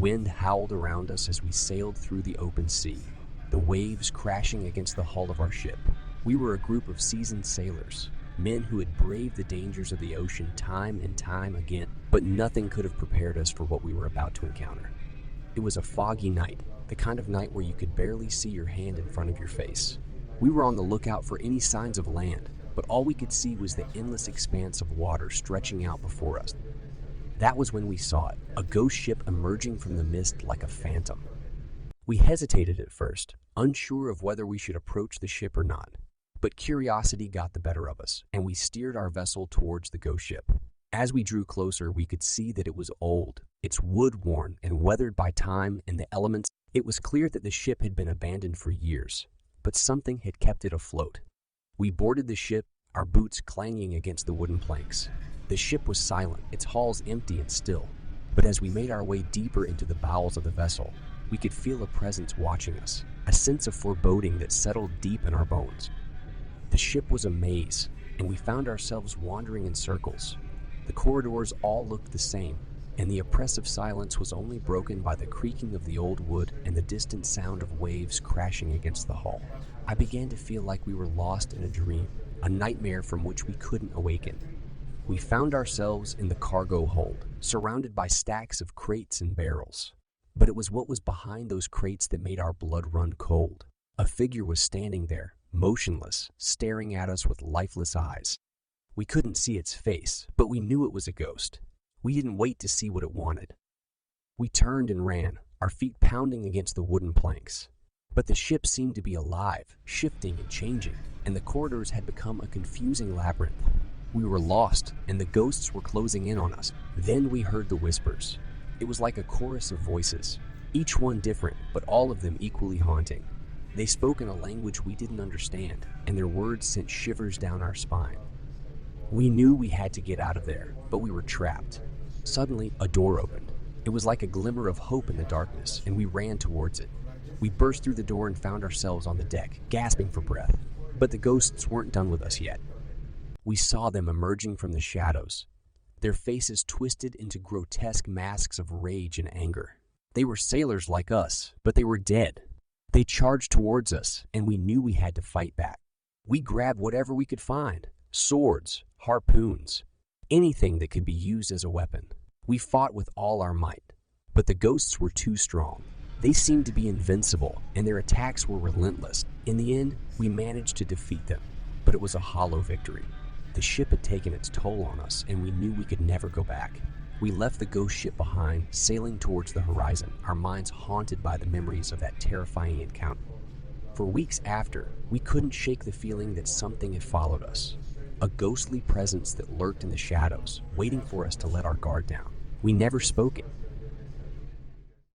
wind howled around us as we sailed through the open sea, the waves crashing against the hull of our ship. We were a group of seasoned sailors, men who had braved the dangers of the ocean time and time again, but nothing could have prepared us for what we were about to encounter. It was a foggy night, the kind of night where you could barely see your hand in front of your face. We were on the lookout for any signs of land, but all we could see was the endless expanse of water stretching out before us. That was when we saw it, a ghost ship emerging from the mist like a phantom. We hesitated at first, unsure of whether we should approach the ship or not. But curiosity got the better of us, and we steered our vessel towards the ghost ship. As we drew closer, we could see that it was old, its wood worn and weathered by time and the elements. It was clear that the ship had been abandoned for years, but something had kept it afloat. We boarded the ship, our boots clanging against the wooden planks. The ship was silent, its hulls empty and still. But as we made our way deeper into the bowels of the vessel, we could feel a presence watching us, a sense of foreboding that settled deep in our bones. The ship was a maze, and we found ourselves wandering in circles. The corridors all looked the same, and the oppressive silence was only broken by the creaking of the old wood and the distant sound of waves crashing against the hull. I began to feel like we were lost in a dream, a nightmare from which we couldn't awaken. We found ourselves in the cargo hold, surrounded by stacks of crates and barrels. But it was what was behind those crates that made our blood run cold. A figure was standing there, motionless, staring at us with lifeless eyes. We couldn't see its face, but we knew it was a ghost. We didn't wait to see what it wanted. We turned and ran, our feet pounding against the wooden planks. But the ship seemed to be alive, shifting and changing, and the corridors had become a confusing labyrinth. We were lost, and the ghosts were closing in on us. Then we heard the whispers. It was like a chorus of voices, each one different, but all of them equally haunting. They spoke in a language we didn't understand, and their words sent shivers down our spine. We knew we had to get out of there, but we were trapped. Suddenly, a door opened. It was like a glimmer of hope in the darkness, and we ran towards it. We burst through the door and found ourselves on the deck, gasping for breath. But the ghosts weren't done with us yet. We saw them emerging from the shadows, their faces twisted into grotesque masks of rage and anger. They were sailors like us, but they were dead. They charged towards us, and we knew we had to fight back. We grabbed whatever we could find, swords, harpoons, anything that could be used as a weapon. We fought with all our might, but the ghosts were too strong. They seemed to be invincible, and their attacks were relentless. In the end, we managed to defeat them, but it was a hollow victory. The ship had taken its toll on us, and we knew we could never go back. We left the ghost ship behind, sailing towards the horizon, our minds haunted by the memories of that terrifying encounter. For weeks after, we couldn't shake the feeling that something had followed us. A ghostly presence that lurked in the shadows, waiting for us to let our guard down. We never spoke it,